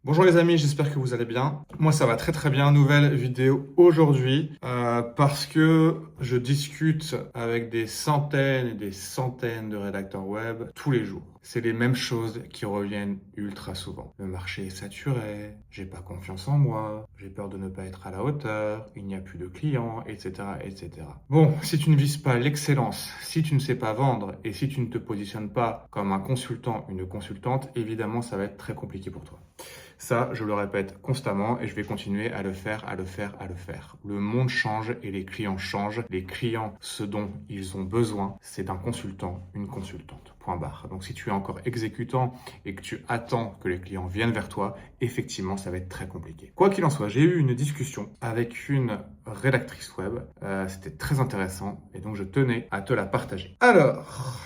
Bonjour les amis, j'espère que vous allez bien. Moi ça va très très bien, nouvelle vidéo aujourd'hui parce que je discute avec des centaines et des centaines de rédacteurs web tous les jours. C'est les mêmes choses qui reviennent ultra souvent. Le marché est saturé, j'ai pas confiance en moi, j'ai peur de ne pas être à la hauteur, il n'y a plus de clients, etc., etc. Bon, si tu ne vises pas l'excellence, si tu ne sais pas vendre et si tu ne te positionnes pas comme un consultant, une consultante, évidemment ça va être très compliqué pour toi. Ça, je le répète constamment et je vais continuer à le faire. Le monde change et les clients changent. Les clients, ce dont ils ont besoin, c'est d'un consultant, une consultante. Point barre. Donc si tu es encore exécutant et que tu attends que les clients viennent vers toi, effectivement, ça va être très compliqué. Quoi qu'il en soit, j'ai eu une discussion avec une rédactrice web. C'était très intéressant et donc je tenais à te la partager. Alors...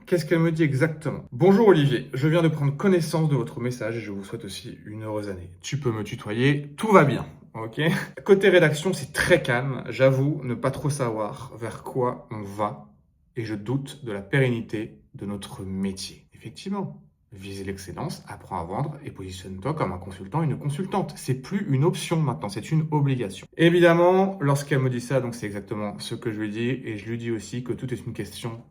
qu'est-ce qu'elle me dit exactement? Bonjour Olivier, je viens de prendre connaissance de votre message et je vous souhaite aussi une heureuse année. Tu peux me tutoyer, tout va bien, ok? Côté rédaction, c'est très calme, j'avoue ne pas trop savoir vers quoi on va et je doute de la pérennité de notre métier. Effectivement, vise l'excellence, apprends à vendre et positionne-toi comme un consultant, une consultante. C'est plus une option maintenant, c'est une obligation. Évidemment, lorsqu'elle me dit ça, donc c'est exactement ce que je lui dis et je lui dis aussi que tout est une question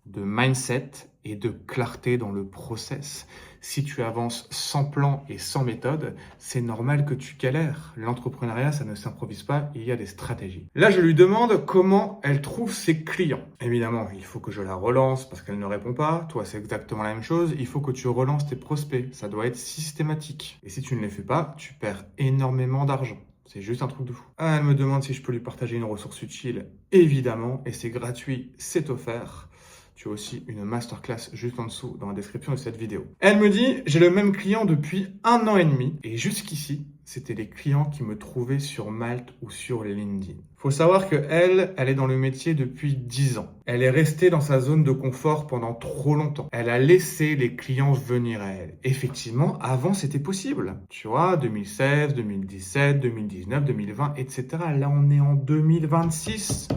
de mindset et de clarté dans le process. Si tu avances sans plan et sans méthode, c'est normal que tu galères. L'entrepreneuriat, ça ne s'improvise pas, il y a des stratégies. Là, je lui demande comment elle trouve ses clients. Évidemment, il faut que je la relance parce qu'elle ne répond pas. Toi, c'est exactement la même chose. Il faut que tu relances tes prospects. Ça doit être systématique. Et si tu ne les fais pas, tu perds énormément d'argent. C'est juste un truc de fou. Elle me demande si je peux lui partager une ressource utile. Évidemment, et c'est gratuit, c'est offert. Tu as aussi une masterclass juste en dessous dans la description de cette vidéo. Elle me dit, j'ai le même client depuis 1 an et demi et jusqu'ici, c'était les clients qui me trouvaient sur Malte ou sur LinkedIn. Faut savoir que elle est dans le métier depuis 10 ans. Elle est restée dans sa zone de confort pendant trop longtemps. Elle a laissé les clients venir à elle. Effectivement, avant, c'était possible. Tu vois, 2016, 2017, 2019, 2020, etc. Là, on est en 2026.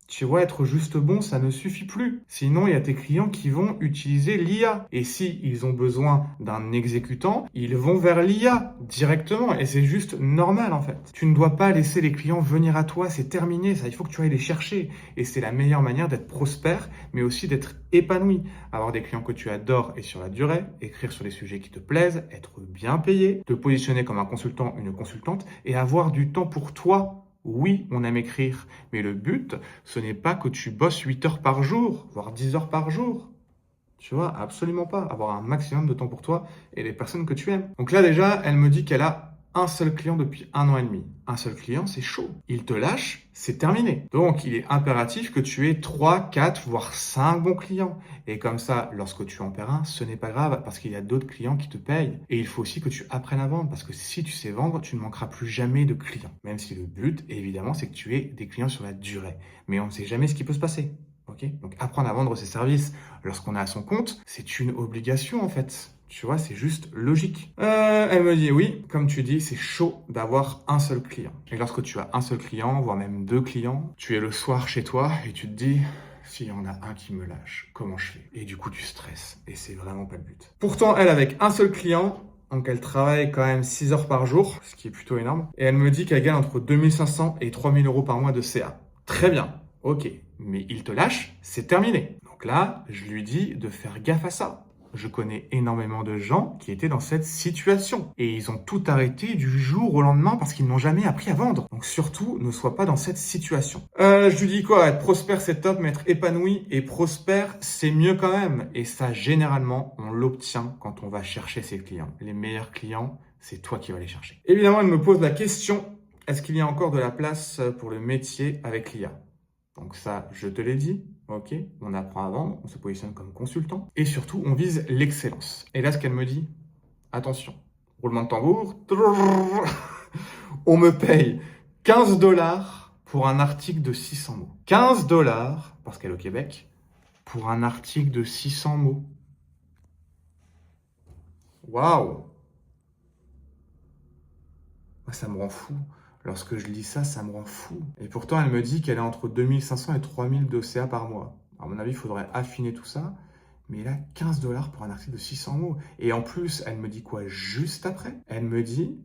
Tu vois, être juste bon, ça ne suffit plus. Sinon, il y a tes clients qui vont utiliser l'IA. Et si ils ont besoin d'un exécutant, ils vont vers l'IA directement. Et c'est juste normal, en fait. Tu ne dois pas laisser les clients venir à toi. C'est terminé, ça. Il faut que tu ailles les chercher. Et c'est la meilleure manière d'être prospère, mais aussi d'être épanoui. Avoir des clients que tu adores et sur la durée, écrire sur des sujets qui te plaisent, être bien payé, te positionner comme un consultant, une consultante et avoir du temps pour toi. Oui, on aime écrire, mais le but, ce n'est pas que tu bosses 8 heures par jour, voire 10 heures par jour. Tu vois, absolument pas. Avoir un maximum de temps pour toi et les personnes que tu aimes. Donc là, déjà, elle me dit qu'elle a un seul client depuis 1 an et demi. Un seul client, c'est chaud. Il te lâche, c'est terminé. Donc, il est impératif que tu aies 3, 4, voire 5 bons clients. Et comme ça, lorsque tu en perds un, ce n'est pas grave parce qu'il y a d'autres clients qui te payent. Et il faut aussi que tu apprennes à vendre parce que si tu sais vendre, tu ne manqueras plus jamais de clients. Même si le but, évidemment, c'est que tu aies des clients sur la durée. Mais on ne sait jamais ce qui peut se passer. Okay, donc apprendre à vendre ses services lorsqu'on est à son compte, c'est une obligation en fait. Tu vois, c'est juste logique. Elle me dit oui, comme tu dis, c'est chaud d'avoir un seul client. Et lorsque tu as un seul client, voire même 2 clients, tu es le soir chez toi et tu te dis, s'il y en a un qui me lâche, comment je fais? Et du coup, tu stresses. Et c'est vraiment pas le but. Pourtant, elle, avec un seul client, donc elle travaille quand même 6 heures par jour, ce qui est plutôt énorme. Et elle me dit qu'elle gagne entre 2500 et 3000 euros par mois de CA. Très bien, ok. Mais il te lâche, c'est terminé. Donc là, je lui dis de faire gaffe à ça. Je connais énormément de gens qui étaient dans cette situation. Et ils ont tout arrêté du jour au lendemain parce qu'ils n'ont jamais appris à vendre. Donc surtout, ne sois pas dans cette situation. Je lui dis quoi? Être prospère, c'est top, mais être épanoui et prospère, c'est mieux quand même. Et ça, généralement, on l'obtient quand on va chercher ses clients. Les meilleurs clients, c'est toi qui vas les chercher. Évidemment, elle me pose la question, est-ce qu'il y a encore de la place pour le métier avec l'IA? Donc ça, je te l'ai dit, ok, on apprend à vendre, on se positionne comme consultant, et surtout, on vise l'excellence. Et là, ce qu'elle me dit, attention, roulement de tambour, on me paye 15 dollars pour un article de 600 mots. 15 dollars, parce qu'elle est au Québec, pour un article de 600 mots. Waouh! Ça me rend fou. Lorsque je lis ça, ça me rend fou. Et pourtant, elle me dit qu'elle est entre 2500 et 3000 d'OCA par mois. À mon avis, il faudrait affiner tout ça. Mais il a 15 $ pour un article de 600 mots. Et en plus, elle me dit quoi juste après? Elle me dit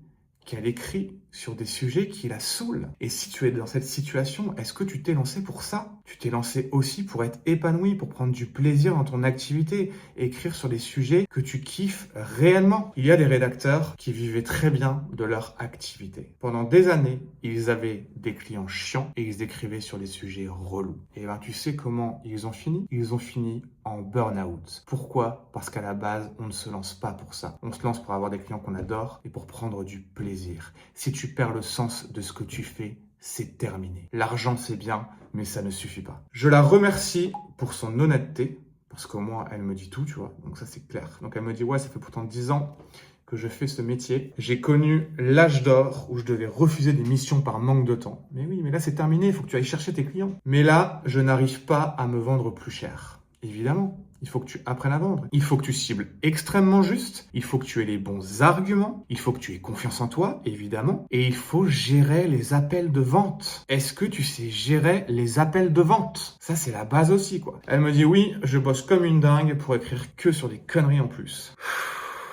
qu'elle écrit sur des sujets qui la saoulent. Et si tu es dans cette situation, est-ce que tu t'es lancé pour ça? Tu t'es lancé aussi pour être épanoui, pour prendre du plaisir dans ton activité, écrire sur des sujets que tu kiffes réellement. Il y a des rédacteurs qui vivaient très bien de leur activité. Pendant des années, ils avaient des clients chiants et ils écrivaient sur des sujets relous. Et ben, tu sais comment ils ont fini? Ils ont fini en burn-out. Pourquoi? Parce qu'à la base, on ne se lance pas pour ça. On se lance pour avoir des clients qu'on adore et pour prendre du plaisir. Si tu perds le sens de ce que tu fais, c'est terminé. L'argent, c'est bien, mais ça ne suffit pas. Je la remercie pour son honnêteté, parce qu'au moins, elle me dit tout, tu vois. Donc ça, c'est clair. Donc elle me dit, ouais, ça fait pourtant 10 ans que je fais ce métier. J'ai connu l'âge d'or où je devais refuser des missions par manque de temps. Mais oui, mais là, c'est terminé, il faut que tu ailles chercher tes clients. Mais là, je n'arrive pas à me vendre plus cher. Évidemment, il faut que tu apprennes à vendre. Il faut que tu cibles extrêmement juste. Il faut que tu aies les bons arguments. Il faut que tu aies confiance en toi, évidemment. Et il faut gérer les appels de vente. Est-ce que tu sais gérer les appels de vente? Ça, c'est la base aussi, quoi. Elle me dit oui, je bosse comme une dingue pour écrire que sur des conneries en plus.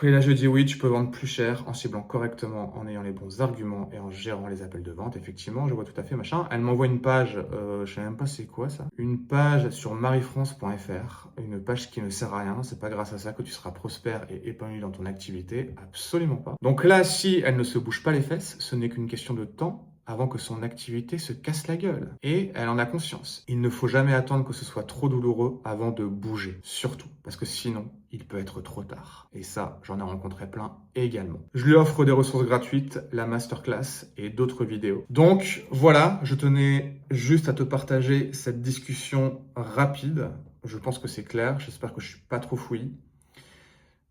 Et là, je dis oui, tu peux vendre plus cher en ciblant correctement, en ayant les bons arguments et en gérant les appels de vente. Effectivement, je vois tout à fait, machin. Elle m'envoie une page, je sais même pas c'est quoi ça. Une page sur mariefrance.fr, une page qui ne sert à rien. C'est pas grâce à ça que tu seras prospère et épanoui dans ton activité. Absolument pas. Donc là, si elle ne se bouge pas les fesses, ce n'est qu'une question de temps avant que son activité se casse la gueule. Et elle en a conscience. Il ne faut jamais attendre que ce soit trop douloureux avant de bouger. Surtout. Parce que sinon, il peut être trop tard. Et ça, j'en ai rencontré plein également. Je lui offre des ressources gratuites, la masterclass et d'autres vidéos. Donc voilà, je tenais juste à te partager cette discussion rapide. Je pense que c'est clair. J'espère que je suis pas trop fouillis.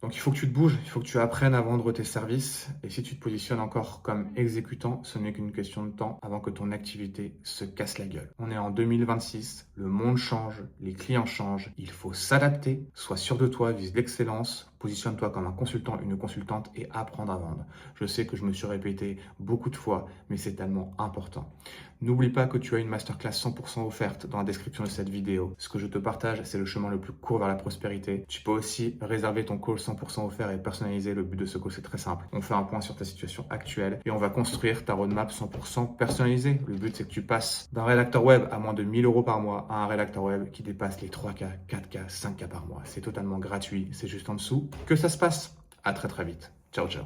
Donc il faut que tu te bouges, il faut que tu apprennes à vendre tes services. Et si tu te positionnes encore comme exécutant, ce n'est qu'une question de temps avant que ton activité se casse la gueule. On est en 2026, le monde change, les clients changent, il faut s'adapter, sois sûr de toi, vise l'excellence, positionne-toi comme un consultant, une consultante et apprendre à vendre. Je sais que je me suis répété beaucoup de fois, mais c'est tellement important. N'oublie pas que tu as une masterclass 100% offerte dans la description de cette vidéo. Ce que je te partage, c'est le chemin le plus court vers la prospérité. Tu peux aussi réserver ton call 100% offert et personnalisé. Le but de ce call, c'est très simple. On fait un point sur ta situation actuelle et on va construire ta roadmap 100% personnalisée. Le but, c'est que tu passes d'un rédacteur web à moins de 1000 € par mois à un rédacteur web qui dépasse les 3K, 4K, 5K par mois. C'est totalement gratuit. C'est juste en dessous que ça se passe. À très très vite. Ciao, ciao.